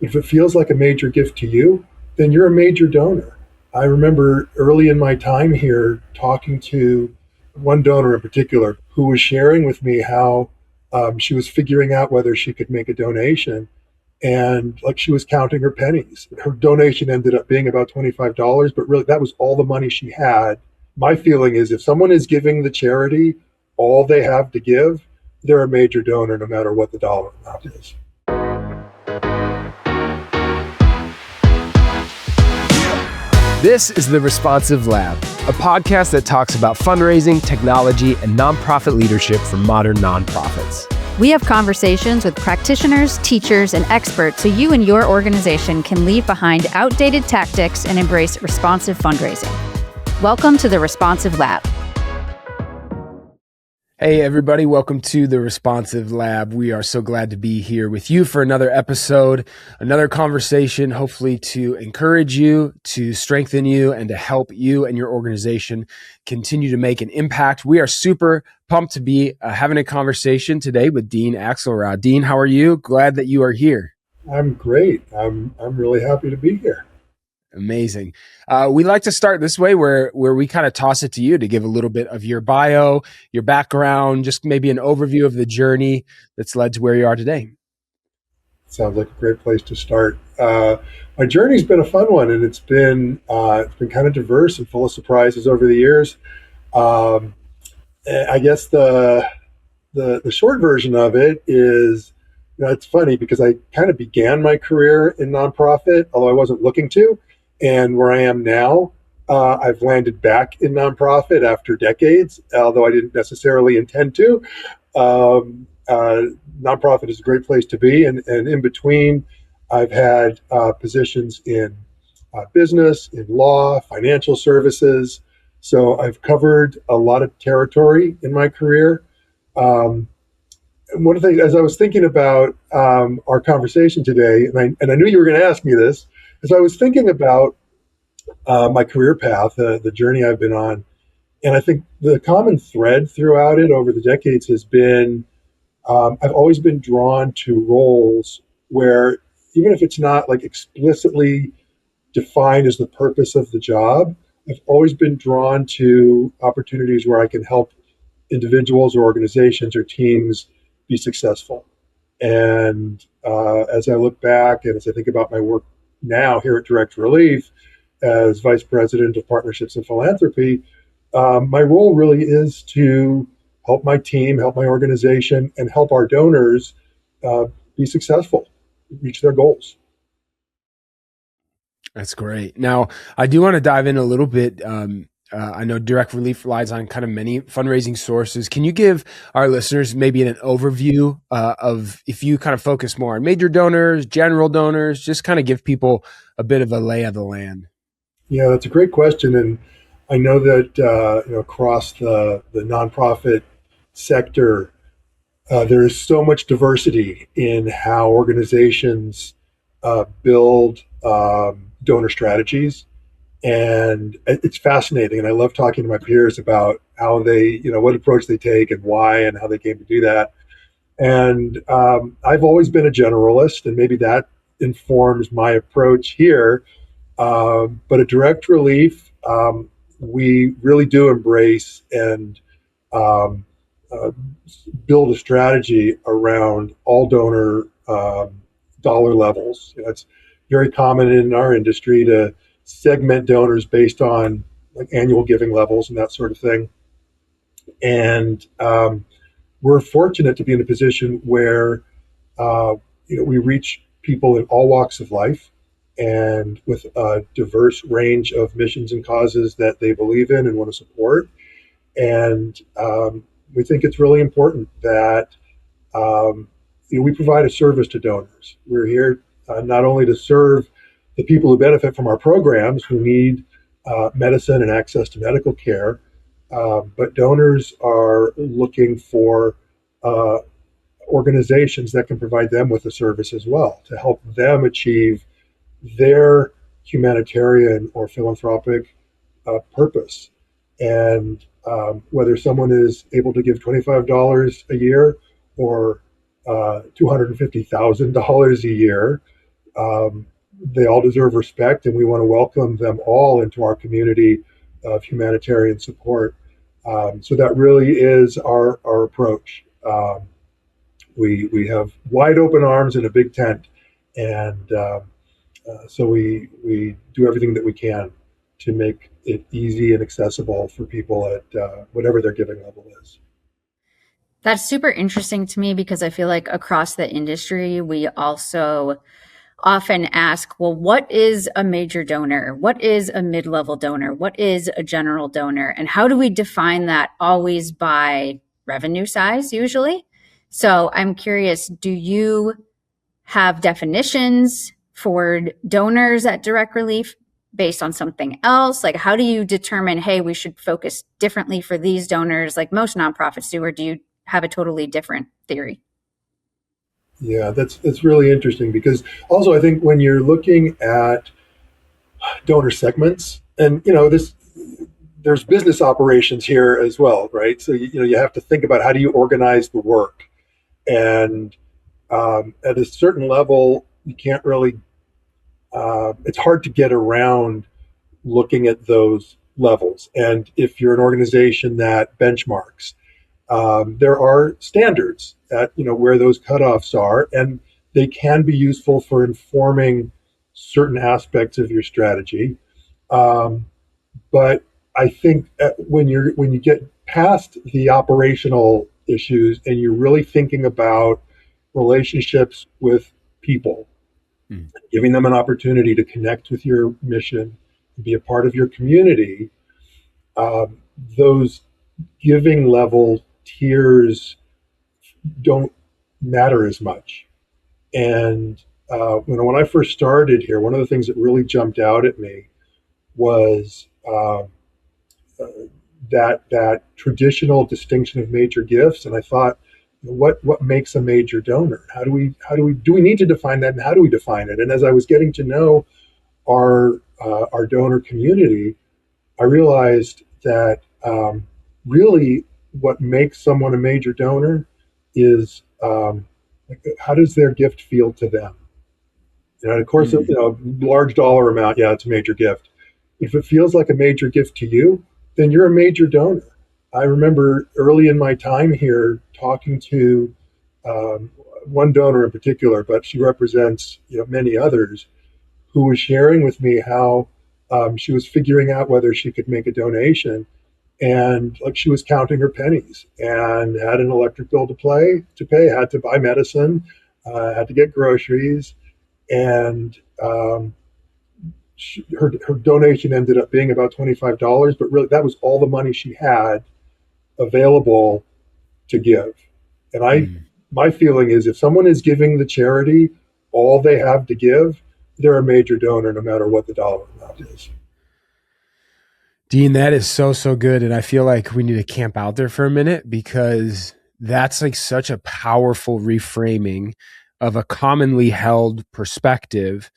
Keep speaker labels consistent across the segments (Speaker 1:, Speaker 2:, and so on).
Speaker 1: If it feels like a major gift to you, then you're a major donor. I remember early in my time here talking to one donor in particular who was sharing with me how she was figuring out whether she could make a donation. And like she was counting her pennies. Her donation ended up being about $25, but really that was all the money she had. My feeling is if someone is giving the charity all they have to give, they're a major donor no matter what the dollar amount is.
Speaker 2: This is The Responsive Lab, a podcast that talks about fundraising, technology, and nonprofit leadership for modern nonprofits.
Speaker 3: We have conversations with practitioners, teachers, and experts so you and your organization can leave behind outdated tactics and embrace responsive fundraising. Welcome to The Responsive Lab.
Speaker 2: Hey everybody, welcome to The Responsive Lab. We are so glad to be here with you for another episode, another conversation, hopefully to encourage you, to strengthen you, and to help you and your organization continue to make an impact. We are super pumped to be having a conversation today with Dean Axelrod. Dean, how are you? Glad that you are here.
Speaker 1: I'm great. I'm really happy to be here.
Speaker 2: Amazing. We like to start this way where we kind of toss it to you to give a little bit of your bio, your background, just maybe an overview of the journey that's led to where you are today.
Speaker 1: Sounds like a great place to start. My journey's been a fun one, and it's been kind of diverse and full of surprises over the years. I guess the short version of it is, it's funny because I kind of began my career in nonprofit, although I wasn't looking to. And where I am now, I've landed back in nonprofit after decades, although I didn't necessarily intend to. Nonprofit is a great place to be. And in between, I've had positions in business, in law, financial services. So I've covered a lot of territory in my career. And one of the things, as I was thinking about our conversation today, and I knew you were going to ask me this, as I was thinking about my career path, the journey I've been on, and I think the common thread throughout it over the decades has been, I've always been drawn to roles where, even if it's not like explicitly defined as the purpose of the job, I've always been drawn to opportunities where I can help individuals or organizations or teams be successful. And as I look back and as I think about my work now here at Direct Relief as Vice President of Partnerships and Philanthropy, my role really is to help my team, help my organization, and help our donors be successful, reach their goals.
Speaker 2: That's great. Now, I do want to dive in a little bit. I know Direct Relief relies on kind of many fundraising sources. Can you give our listeners maybe an overview of, if you kind of focus more on major donors, general donors, just kind of give people a bit of a lay of the land?
Speaker 1: Yeah, that's a great question. And I know that across the nonprofit sector, there is so much diversity in how organizations build donor strategies. And it's fascinating. And I love talking to my peers about how they, what approach they take and why and how they came to do that. And I've always been a generalist, and maybe that informs my approach here. But at Direct Relief, we really do embrace and build a strategy around all donor dollar levels. It's very common in our industry to segment donors based on like annual giving levels and that sort of thing. And we're fortunate to be in a position where we reach people in all walks of life and with a diverse range of missions and causes that they believe in and want to support. And we think it's really important that we provide a service to donors. We're here not only to serve the people who benefit from our programs, who need medicine and access to medical care, but donors are looking for organizations that can provide them with a service as well to help them achieve their humanitarian or philanthropic purpose. And whether someone is able to give $25 a year or $250,000 a year, they all deserve respect, and we want to welcome them all into our community of humanitarian support. So that really is our approach. We have wide open arms and a big tent, and so we do everything that we can to make it easy and accessible for people at whatever their giving level is.
Speaker 3: That's super interesting to me because I feel like across the industry, we also often ask, well, what is a major donor? What is a mid-level donor? What is a general donor? And how do we define that? Always by revenue size, usually. So I'm curious, do you have definitions for donors at Direct Relief based on something else? Like, how do you determine, hey, we should focus differently for these donors like most nonprofits do, or do you have a totally different theory?
Speaker 1: Yeah, that's really interesting, because also I think when you're looking at donor segments, and there's business operations here as well, right? So you have to think about how do you organize the work, and at a certain level, you can't really. It's hard to get around looking at those levels. And if you're an organization that benchmarks, there are standards at where those cutoffs are, and they can be useful for informing certain aspects of your strategy. But I think when you get past the operational issues and you're really thinking about relationships with people, giving them an opportunity to connect with your mission, be a part of your community, those giving level tiers don't matter as much. And when I first started here, one of the things that really jumped out at me was that traditional distinction of major gifts. And I thought, what makes a major donor? Do we need to define that, and how do we define it? And as I was getting to know our donor community, I realized that really what makes someone a major donor is how does their gift feel to them? And of course, large dollar amount, yeah, it's a major gift. If it feels like a major gift to you, then you're a major donor. I remember early in my time here talking to one donor in particular, but she represents many others, who was sharing with me how she was figuring out whether she could make a donation, and like she was counting her pennies and had an electric bill to pay, had to buy medicine, had to get groceries, and her donation ended up being about $25, but really that was all the money she had available to give. And my feeling is if someone is giving the charity all they have to give, they're a major donor no matter what the dollar amount is.
Speaker 2: Dean, that is so good. And I feel like we need to camp out there for a minute, because that's like such a powerful reframing of a commonly held perspective.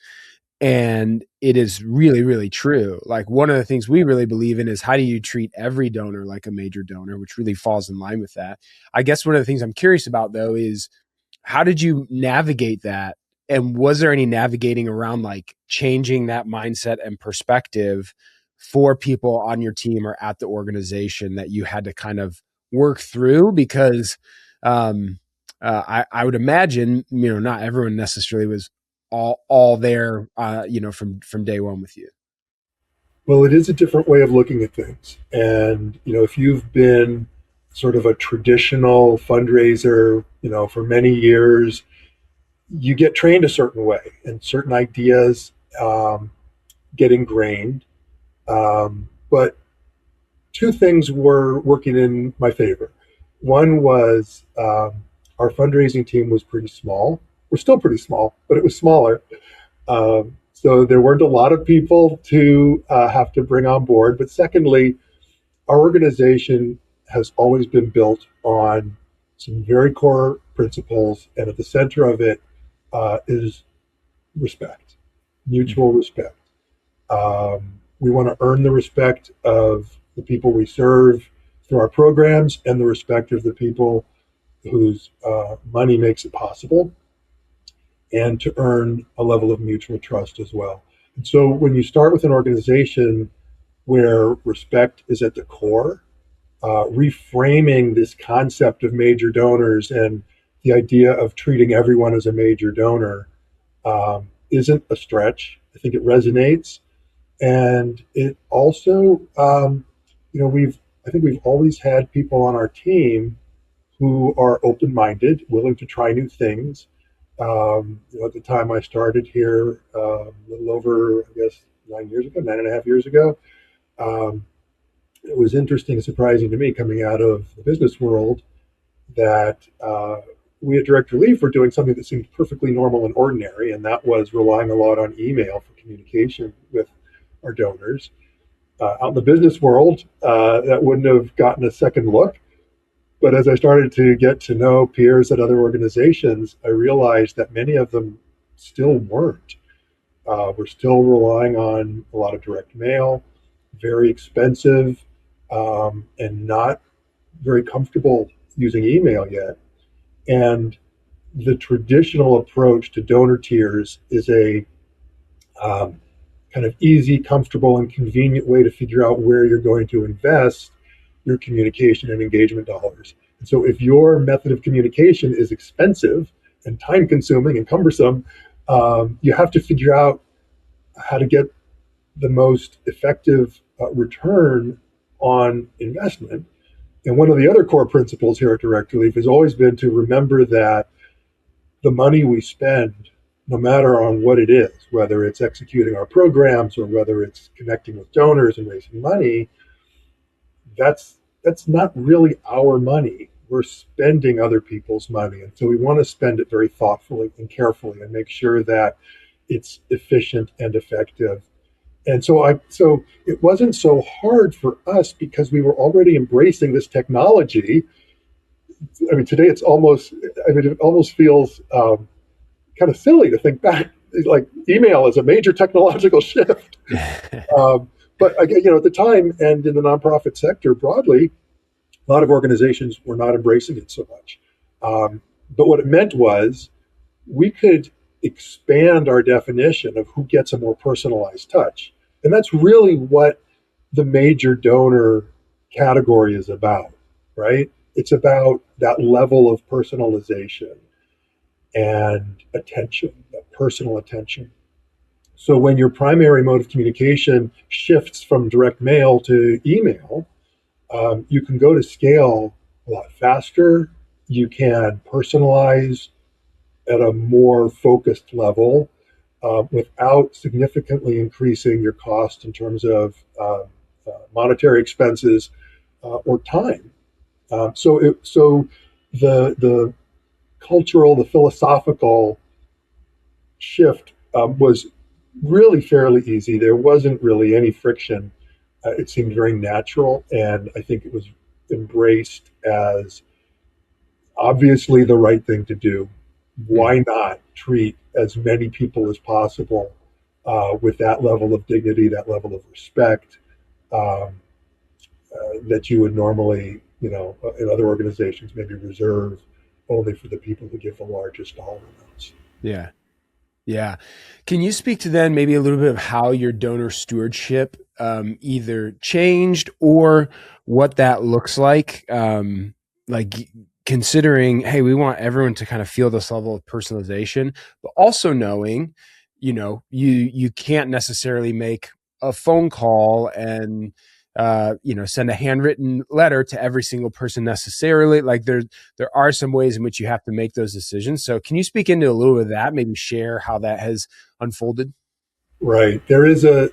Speaker 2: And it is really, really true. Like, one of the things we really believe in is how do you treat every donor like a major donor, which really falls in line with that. I guess one of the things I'm curious about, though, is how did you navigate that? And was there any navigating around like changing that mindset and perspective for people on your team or at the organization that you had to kind of work through? Because I would imagine, not everyone necessarily was all there, from day one with you.
Speaker 1: Well, it is a different way of looking at things. And, if you've been sort of a traditional fundraiser, for many years, you get trained a certain way, and certain ideas get ingrained. But two things were working in my favor. One was our fundraising team was pretty small. We're still pretty small, but it was smaller. So there weren't a lot of people to have to bring on board. But secondly, our organization has always been built on some very core principles, and at the center of it is respect, mutual respect. We want to earn the respect of the people we serve through our programs, and the respect of the people whose money makes it possible. and to earn a level of mutual trust as well. And so when you start with an organization where respect is at the core, reframing this concept of major donors and the idea of treating everyone as a major donor isn't a stretch. I think it resonates, and it also, I think we've always had people on our team who are open-minded, willing to try new things. At the time I started here, a little over, I guess, 9 years ago, 9.5 years ago, um, it was interesting and surprising to me coming out of the business world that we at Direct Relief were doing something that seemed perfectly normal and ordinary, and that was relying a lot on email for communication with our donors. Out in the business world, that wouldn't have gotten a second look. But as I started to get to know peers at other organizations, I realized that many of them still weren't. We're still relying on a lot of direct mail, very expensive, and not very comfortable using email yet. And the traditional approach to donor tiers is a kind of easy, comfortable, and convenient way to figure out where you're going to invest your communication and engagement dollars. And so if your method of communication is expensive and time consuming and cumbersome, you have to figure out how to get the most effective return on investment. And one of the other core principles here at Direct Relief has always been to remember that the money we spend, no matter on what it is, whether it's executing our programs or whether it's connecting with donors and raising money, that's not really our money. We're spending other people's money. And so we want to spend it very thoughtfully and carefully and make sure that it's efficient and effective. And so it wasn't so hard for us because we were already embracing this technology. I mean, today it almost feels kind of silly to think back, like email is a major technological shift. But at the time and in the nonprofit sector broadly, a lot of organizations were not embracing it so much. But what it meant was we could expand our definition of who gets a more personalized touch. And that's really what the major donor category is about, right? It's about that level of personalization and attention, that personal attention. So when your primary mode of communication shifts from direct mail to email, you can go to scale a lot faster. You can personalize at a more focused level without significantly increasing your cost in terms of monetary expenses or time. So the cultural, the philosophical shift was really fairly easy. There wasn't really any friction. It seemed very natural, and I think it was embraced as obviously the right thing to do. Why not treat as many people as possible with that level of dignity, that level of respect that you would normally, in other organizations, maybe reserve only for the people who give the largest dollar amounts.
Speaker 2: Yeah. Yeah. Can you speak to then maybe a little bit of how your donor stewardship either changed or what that looks like? Like considering, hey, we want everyone to kind of feel this level of personalization, but also knowing, you can't necessarily make a phone call and send a handwritten letter to every single person necessarily. Like there are some ways in which you have to make those decisions. So can you speak into a little bit of that, maybe share how that has unfolded?
Speaker 1: Right. There is a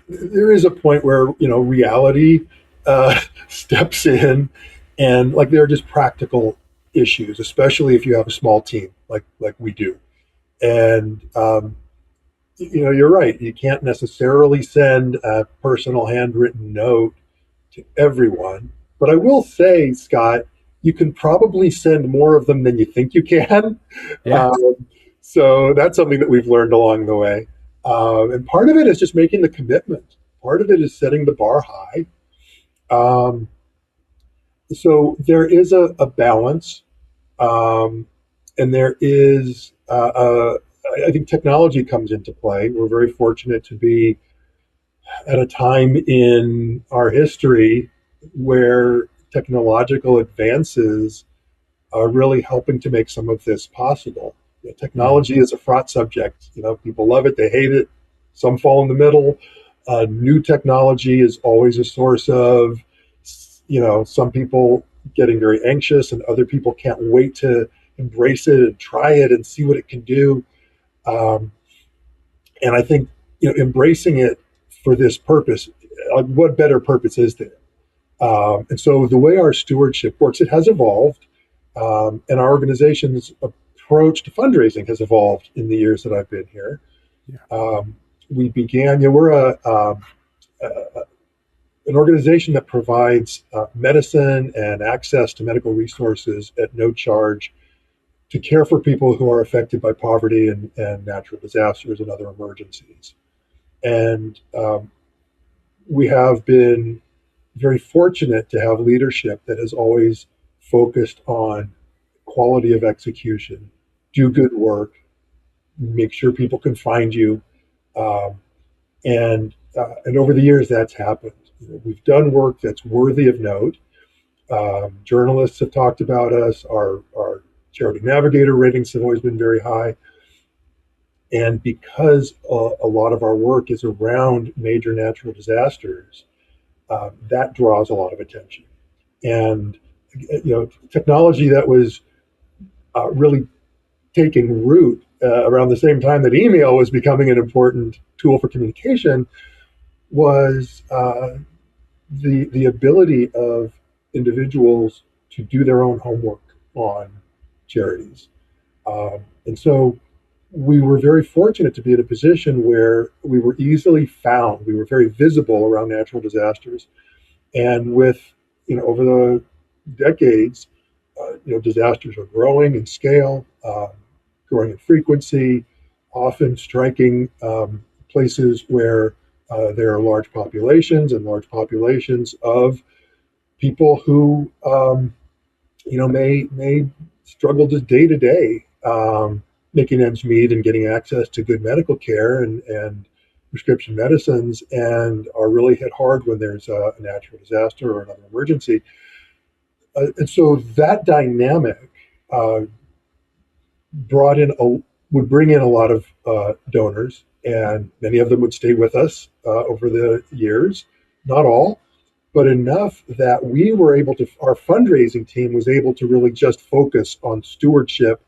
Speaker 1: point where, reality steps in, and like there are just practical issues, especially if you have a small team like we do. And you're right. You can't necessarily send a personal handwritten note to everyone. But I will say, Scott, you can probably send more of them than you think you can.
Speaker 2: Yeah.
Speaker 1: So that's something that we've learned along the way. And part of it is just making the commitment. Part of it is setting the bar high. So there is a balance, and there is I think technology comes into play. We're very fortunate to be at a time in our history where technological advances are really helping to make some of this possible.
Speaker 2: Mhm.
Speaker 1: Technology is a fraught subject. People love it, they hate it, some fall in the middle. New technology is always a source of, some people getting very anxious, and other people can't wait to embrace it and try it and see what it can do. Um, and I think, embracing it for this purpose, what better purpose is there? And so the way our stewardship works, it has evolved, and our organization's approach to fundraising has evolved in the years that I've been here.
Speaker 2: Yeah.
Speaker 1: We began, we're a, an organization that provides medicine and access to medical resources at no charge to care for people who are affected by poverty and natural disasters and other emergencies. And we have been very fortunate to have leadership that has always focused on quality of execution, do good work, make sure people can find you, um, and over the years that's happened. We've done work that's worthy of note. Journalists have talked about us. Our Charity Navigator ratings have always been very high. And because a lot of our work is around major natural disasters, that draws a lot of attention. And technology that was really taking root around the same time that email was becoming an important tool for communication was the ability of individuals to do their own homework on charities. And so we were very fortunate to be in a position where we were easily found. We were very visible around natural disasters. And with, over the decades, disasters are growing in scale, growing in frequency, often striking places where there are large populations and large populations of people who, may struggle just day to day, making ends meet and getting access to good medical care and prescription medicines, and are really hit hard when there's a natural disaster or another emergency. And so that dynamic uh, brought in would bring in a lot of donors, and many of them would stay with us over the years. Not all, but enough that we were able to. Our fundraising team was able to really just focus on stewardship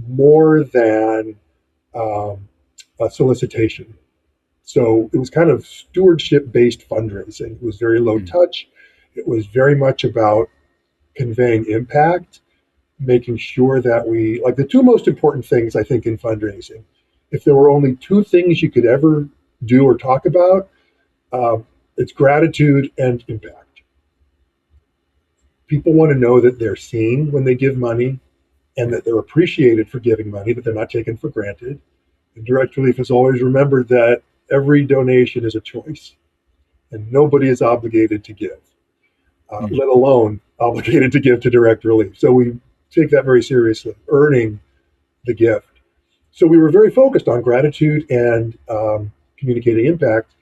Speaker 1: more than a solicitation. So it was kind of stewardship based fundraising. It was very low
Speaker 2: Mm.
Speaker 1: touch. It was very much about conveying impact, making sure that we, like, the two most important things I think in fundraising, if there were only two things you could ever do or talk about, um, it's gratitude and impact. People want to know that they're seen when they give money, and that they're appreciated for giving money, that they're not taken for granted. And Direct Relief has always remembered that every donation is a choice, and nobody is obligated to give,
Speaker 2: Mm.
Speaker 1: let alone obligated to give to Direct Relief. So we take that very seriously, earning the gift. So we were very focused on gratitude and communicating impact,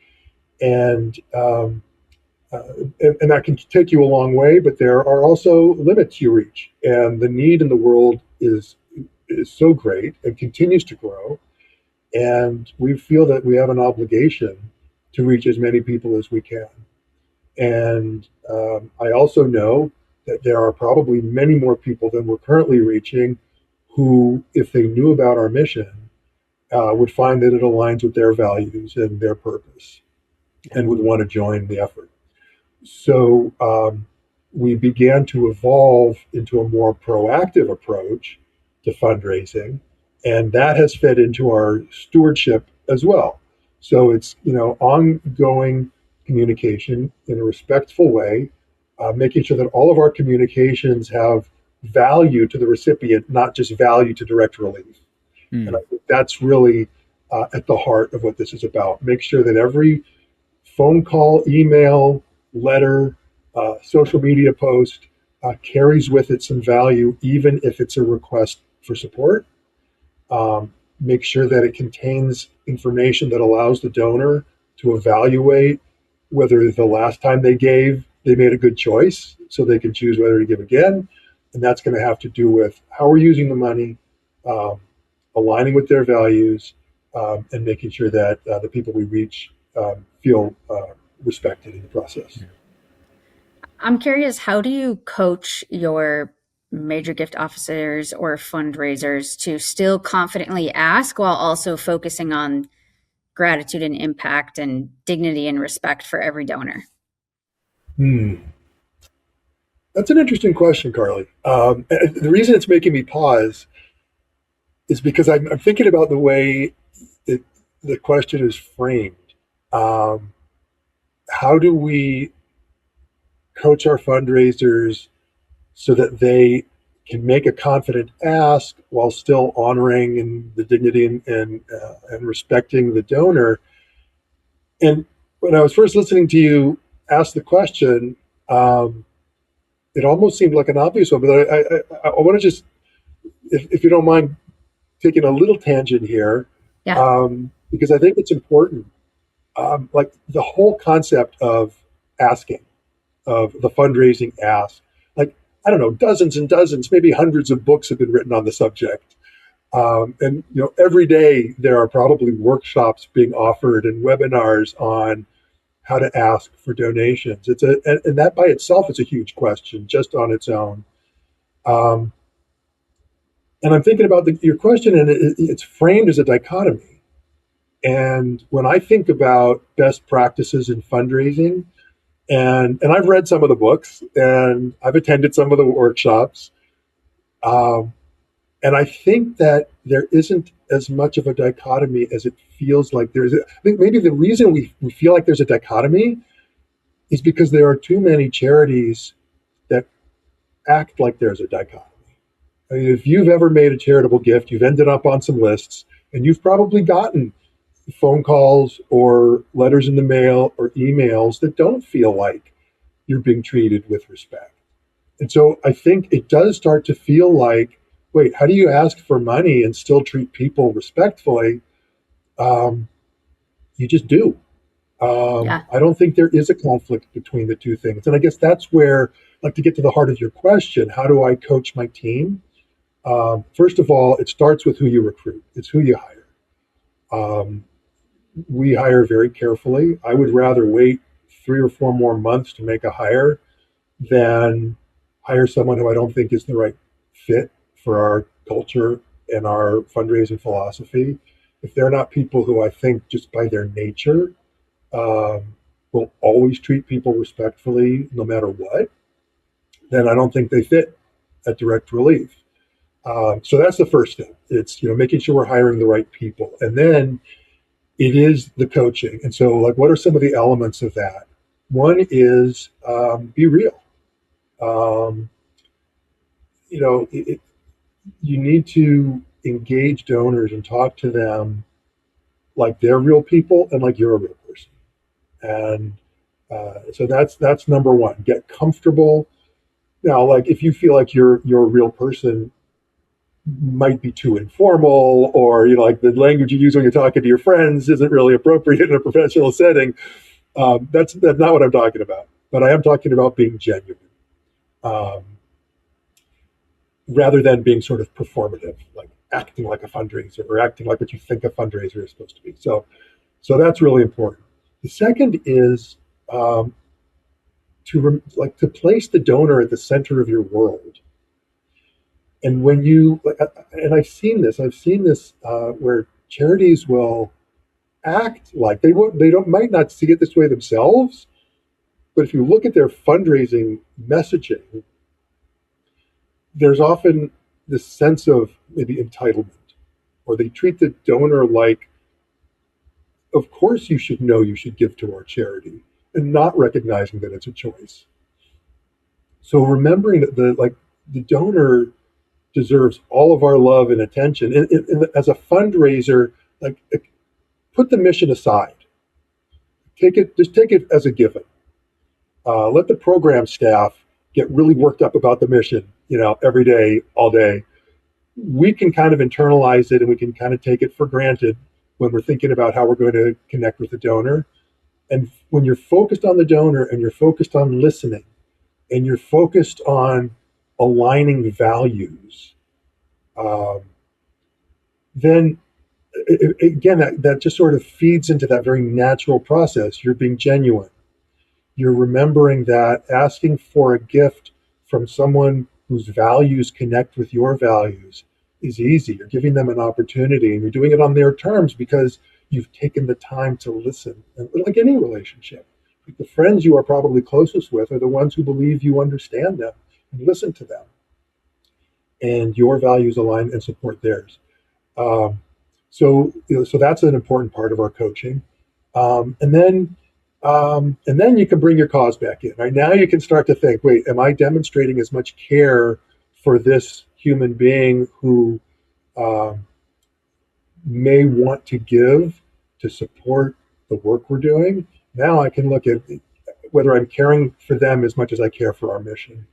Speaker 1: and, um, uh, and that can take you a long way. But there are also limits you reach, and the need in the world is so great and continues to grow. And we feel that we have an obligation to reach as many people as we can. And I also know that there are probably many more people than we're currently reaching who, if they knew about our mission, would find that it aligns with their values and their purpose, and would want to join the effort. So we began to evolve into a more proactive approach to fundraising, and that has fed into our stewardship as well. So it's, ongoing communication in a respectful way, making sure that all of our communications have value to the recipient, not just value to Direct Relief. And I
Speaker 2: Mm.
Speaker 1: think that's really at the heart of what this is about. Make sure that every phone call, email, letter, social media post carries with it some value, even if it's a request for support. make sure that it contains information that allows the donor to evaluate whether the last time they gave, they made a good choice so they can choose whether to give again. And that's going to have to do with how we're using the money, aligning with their values, and making sure that the people we reach feel respected in the process.
Speaker 3: I'm curious, how do you coach your major gift officers or fundraisers to still confidently ask while also focusing on gratitude and impact and dignity and respect for every donor?
Speaker 1: Hmm. That's an interesting question, Carly. And the reason it's making me pause is because I'm thinking about the way the question is framed. Um, how do we coach our fundraisers so that they can make a confident ask while still honoring and the dignity and respecting the donor? And when I was first listening to you ask the question, it almost seemed like an obvious one, but I want to just, if you don't mind, taking a little tangent here,
Speaker 3: Yeah.
Speaker 1: because I think it's important. Like the whole concept of asking, of the fundraising ask, like, I don't know, dozens and dozens, maybe hundreds of books have been written on the subject. And every day there are probably workshops being offered and webinars on how to ask for donations. And that by itself is a huge question just on its own. Um, and I'm thinking about your question, and it's framed as a dichotomy. And when I think about best practices in fundraising, and I've read some of the books, and I've attended some of the workshops, and I think that there isn't as much of a dichotomy as it feels like there is. I think maybe the reason we feel like there's a dichotomy is because there are too many charities that act like there's a dichotomy. I mean, if you've ever made a charitable gift, you've ended up on some lists, and you've probably gotten phone calls or letters in the mail or emails that don't feel like you're being treated with respect. And so I think it does start to feel like, wait, how do you ask for money and still treat people respectfully? You just do.
Speaker 3: Yeah.
Speaker 1: I don't think there is a conflict between the two things. And I guess that's where, like, to get to the heart of your question, how do I coach my team? First of all, it starts with who you recruit. It's who you hire. We hire very carefully. I would rather wait 3 or 4 more months to make a hire than hire someone who I don't think is the right fit for our culture and our fundraising philosophy. If they're not people who I think just by their nature will always treat people respectfully no matter what, then I don't think they fit at Direct Relief. So that's the first step. It's making sure we're hiring the right people, and then it is the coaching. And so, like, what are some of the elements of that? One is be real. Um, you need to engage donors and talk to them like they're real people and like you're a real person. And so that's number one. Get comfortable. Now, like, if you feel like you're a real person might be too informal, or like the language you use when you're talking to your friends isn't really appropriate in a professional setting. That's not what I'm talking about. But I am talking about being genuine, um, rather than being sort of performative, like acting like a fundraiser or acting like what you think a fundraiser is supposed to be. So that's really important. The second is to place the donor at the center of your world. And when and I've seen this where charities will act like they don't might not see it this way themselves, but if you look at their fundraising messaging, there's often this sense of maybe entitlement, or they treat the donor like, of course you should know you should give to our charity, and not recognizing that it's a choice. So remembering that the donor deserves all of our love and attention. And as a fundraiser, like, put the mission aside. Just take it as a given. Let the program staff get really worked up about the mission, every day, all day. we can kind of internalize it and we can kind of take it for granted when we're thinking about how we're going to connect with the donor. And when you're focused on the donor and you're focused on listening and you're focused on aligning values, then again, that just sort of feeds into that very natural process. You're being genuine. You're remembering that asking for a gift from someone whose values connect with your values is easy. You're giving them an opportunity and you're doing it on their terms because you've taken the time to listen. And like any relationship, the friends you are probably closest with are the ones who believe you understand them and listen to them. And your values align and support theirs. So that's an important part of our coaching. And then you can bring your cause back in. Right now, you can start to think, wait, am I demonstrating as much care for this human being who may want to give to support the work we're doing? Now I can look at whether I'm caring for them as much as I care for our mission.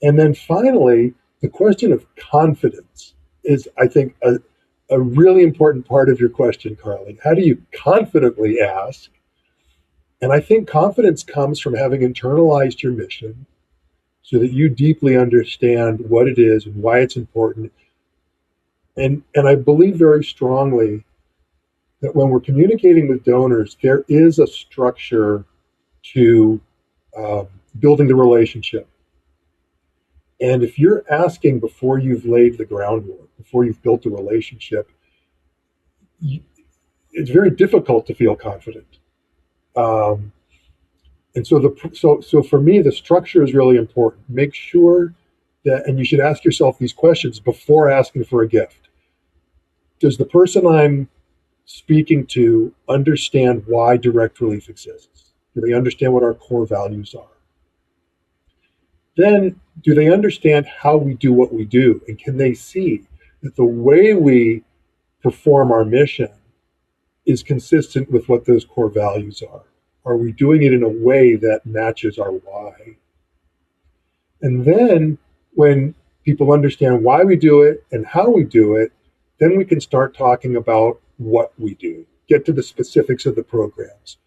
Speaker 1: And then finally, the question of confidence is, I think, a really important part of your question, Carly. How do you confidently ask? And I think confidence comes from having internalized your mission so that you deeply understand what it is and why it's important. And I believe very strongly that when we're communicating with donors, there is a structure to building the relationship. And if you're asking before you've laid the groundwork, before you've built a relationship, it's very difficult to feel confident. And so for me, the structure is really important. Make sure that, and you should ask yourself these questions before asking for a gift. Does the person I'm speaking to understand why direct relief exists? Do they understand what our core values are? Then, do they understand how we do what we do? And can they see that the way we perform our mission is consistent with what those core values are? Are we doing it in a way that matches our why? And then when people understand why we do it and how we do it, then we can start talking about what we do, get to the specifics of the programs.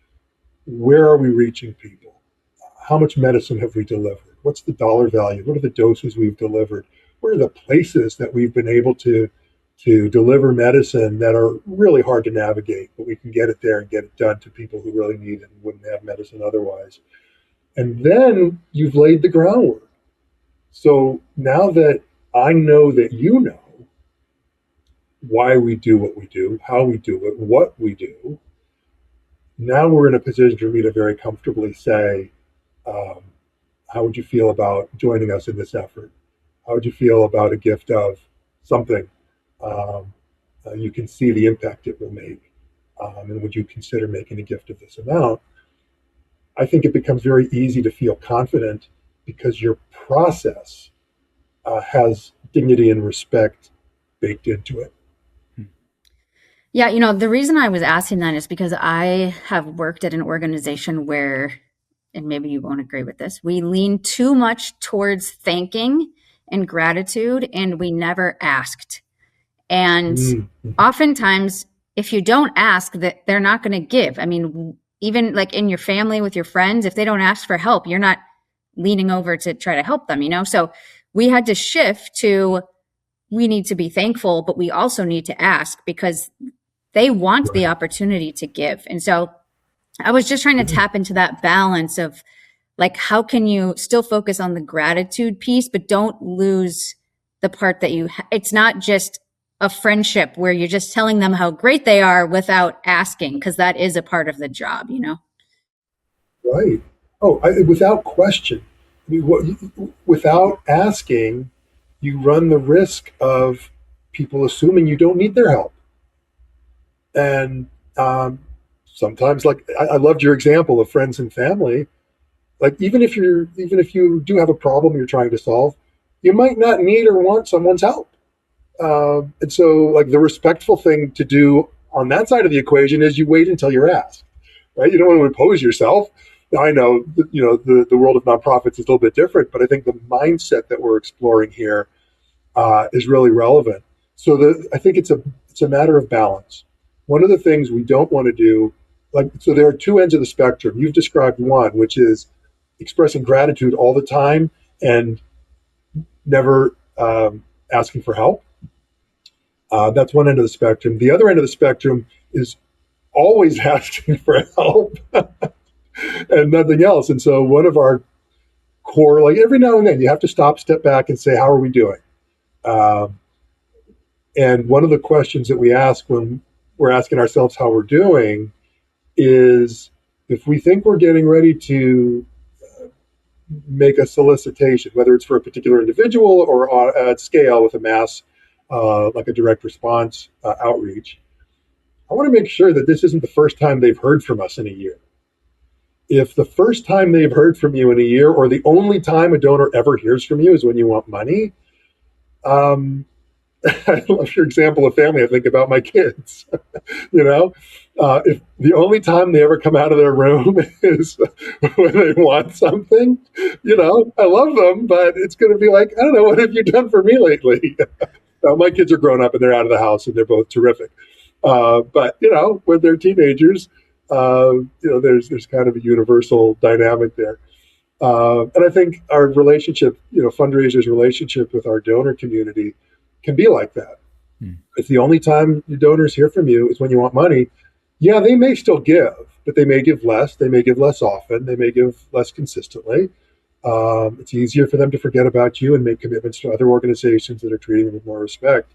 Speaker 1: Where are we reaching people? How much medicine have we delivered? What's the dollar value? What are the doses we've delivered? What are the places that we've been able to deliver medicine that are really hard to navigate, but we can get it there and get it done to people who really need it and wouldn't have medicine otherwise? And then you've laid the groundwork. So now that I know that you know why we do what we do, how we do it, what we do, now we're in a position for me to very comfortably say, how would you feel about joining us in this effort? How would you feel about a gift of something? You can see the impact it will make. And would you consider making a gift of this amount? I think it becomes very easy to feel confident because your process has dignity and respect baked into it.
Speaker 3: Yeah, the reason I was asking that is because I have worked at an organization where, and maybe you won't agree with this, we lean too much towards thanking and gratitude, and we never asked. And oftentimes, if you don't ask, that they're not going to give. I mean, even like in your family with your friends, if they don't ask for help, you're not leaning over to try to help them, So we had to shift to, we need to be thankful, but we also need to ask because they want the opportunity to give. And so I was just trying to tap into that balance of like, how can you still focus on the gratitude piece, but don't lose the part that it's not just a friendship where you're just telling them how great they are without asking, because that is a part of the job,
Speaker 1: Right. Oh, without question. I mean, without asking, you run the risk of people assuming you don't need their help. And sometimes, like I loved your example of friends and family. Like even if you do have a problem you're trying to solve, you might not need or want someone's help. And so, like the respectful thing to do on that side of the equation is you wait until you're asked, right? You don't want to impose yourself. I know, the world of nonprofits is a little bit different, but I think the mindset that we're exploring here is really relevant. So I think it's a matter of balance. One of the things we don't want to do, so there are two ends of the spectrum. You've described one, which is expressing gratitude all the time and never asking for help. That's one end of the spectrum. The other end of the spectrum is always asking for help and nothing else. And so one of our core, like every now and then, you have to step back and say, how are we doing? And one of the questions that we ask when we're asking ourselves how we're doing is if we think we're getting ready to make a solicitation, whether it's for a particular individual or at scale with a mass, like a direct response outreach, I want to make sure that this isn't the first time they've heard from us in a year. If the first time they've heard from you in a year, or the only time a donor ever hears from you is when you want money, I love your example of family. I think about my kids. If the only time they ever come out of their room is when they want something, I love them, but it's going to be like, I don't know, what have you done for me lately? Now, my kids are grown up and they're out of the house and they're both terrific. But when they're teenagers, there's kind of a universal dynamic there. And I think our relationship, fundraisers' relationship with our donor community can be like that. If the only time your donors hear from you is when you want money, yeah, they may still give, but they may give less. They may give less often. They may give less consistently. It's easier for them to forget about you and make commitments to other organizations that are treating them with more respect.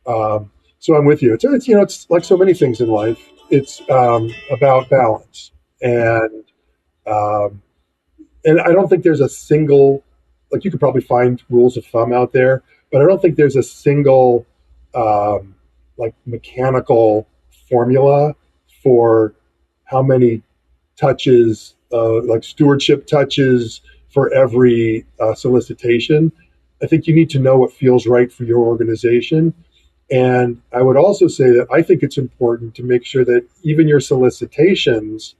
Speaker 1: So I'm with you. It's like so many things in life. It's about balance, and I don't think there's a single, like, you could probably find rules of thumb out there, but I don't think there's a single like mechanical formula for how many touches, like stewardship touches for every solicitation. I think you need to know what feels right for your organization. And I would also say that I think it's important to make sure that even your solicitations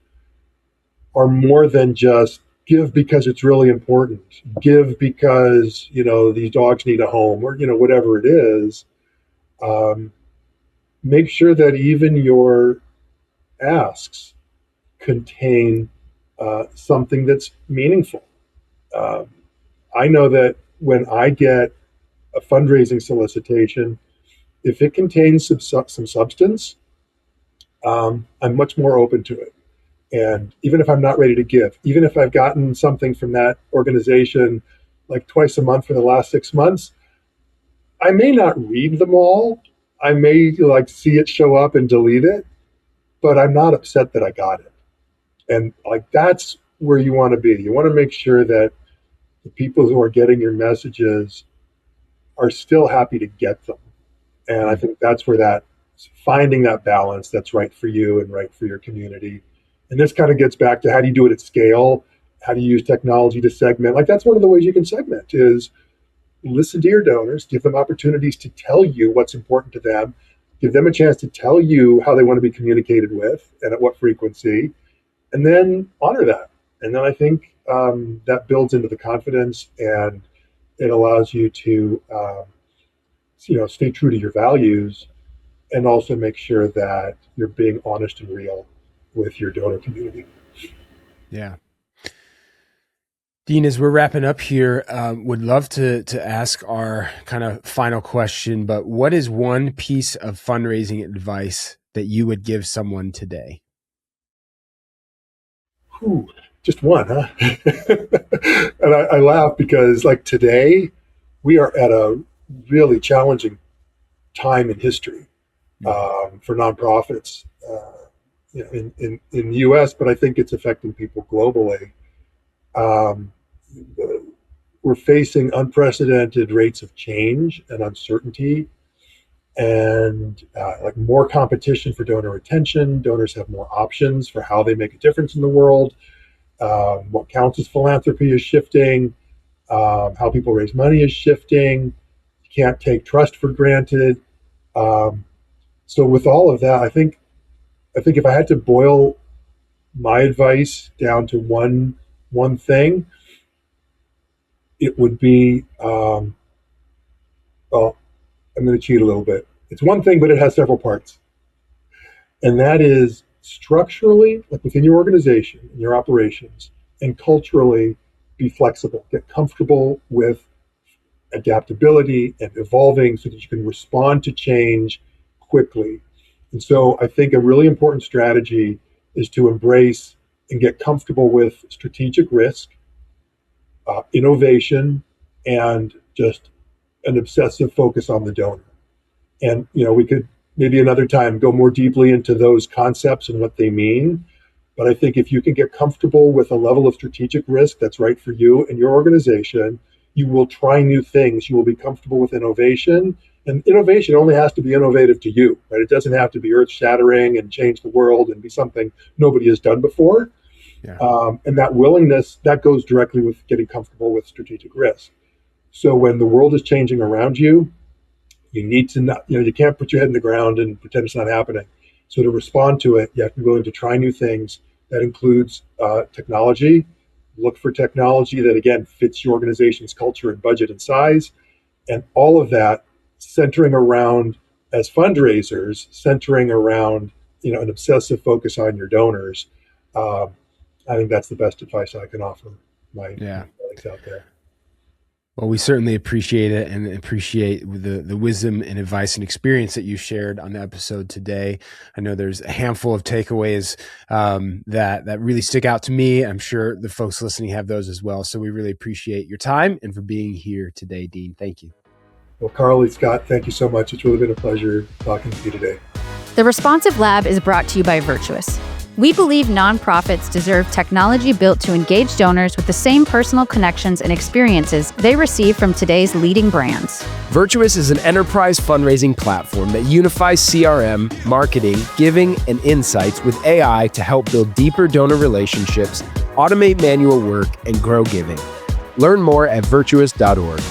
Speaker 1: are more than just give because it's really important, give because, these dogs need a home, or, whatever it is. Make sure that even your asks contain something that's meaningful. I know that when I get a fundraising solicitation, if it contains some substance, I'm much more open to it. And even if I'm not ready to give, even if I've gotten something from that organization like twice a month for the last 6 months, I may not read them all. I may see it show up and delete it, but I'm not upset that I got it. And that's where you want to be. You want to make sure that the people who are getting your messages are still happy to get them. And I think that's where finding that balance that's right for you and right for your community. And this kind of gets back to how do you do it at scale? How do you use technology to segment? That's one of the ways you can segment is listen to your donors, give them opportunities to tell you what's important to them, give them a chance to tell you how they want to be communicated with and at what frequency, and then honor that. And then I think that builds into the confidence, and it allows you to stay true to your values, and also make sure that you're being honest and real with your donor community.
Speaker 2: Yeah. Dean, as we're wrapping up here, would love to ask our kind of final question, but what is one piece of fundraising advice that you would give someone today?
Speaker 1: Just one, huh? And I laugh because today we are at a really challenging time in history for nonprofits in the U.S., but I think it's affecting people globally. We're facing unprecedented rates of change and uncertainty, and more competition for donor attention. Donors have more options for how they make a difference in the world. What counts as philanthropy is shifting. How people raise money is shifting. You can't take trust for granted. So with all of that, I think if I had to boil my advice down to one thing, it would be well, I'm going to cheat a little bit. It's one thing, but it has several parts. And that is structurally, like within your organization, in your operations, and culturally, be flexible. Get comfortable with adaptability and evolving so that you can respond to change quickly. And so I think a really important strategy is to embrace and get comfortable with strategic risk, innovation, and just an obsessive focus on the donor. And we could maybe another time go more deeply into those concepts and what they mean. But I think if you can get comfortable with a level of strategic risk that's right for you and your organization, you will try new things. You will be comfortable with innovation. And innovation only has to be innovative to you, right? It doesn't have to be earth-shattering and change the world and be something nobody has done before.
Speaker 2: Yeah.
Speaker 1: And that willingness, that goes directly with getting comfortable with strategic risk. So when the world is changing around you, you need to not, you can't put your head in the ground and pretend it's not happening. So to respond to it, you have to be willing to try new things. That includes technology. Look for technology that, again, fits your organization's culture and budget and size. And all of that centering around, as fundraisers, centering around, an obsessive focus on your donors. I think that's the best advice I can offer my colleagues out there.
Speaker 2: Well, we certainly appreciate it and appreciate the wisdom and advice and experience that you shared on the episode today. I know there's a handful of takeaways that really stick out to me. I'm sure the folks listening have those as well. So we really appreciate your time and for being here today, Dean. Thank you.
Speaker 1: Well, Carly, Scott, thank you so much. It's really been a pleasure talking to you today.
Speaker 4: The Responsive Lab is brought to you by Virtuous. We believe nonprofits deserve technology built to engage donors with the same personal connections and experiences they receive from today's leading brands.
Speaker 2: Virtuous is an enterprise fundraising platform that unifies CRM, marketing, giving, and insights with AI to help build deeper donor relationships, automate manual work, and grow giving. Learn more at virtuous.org.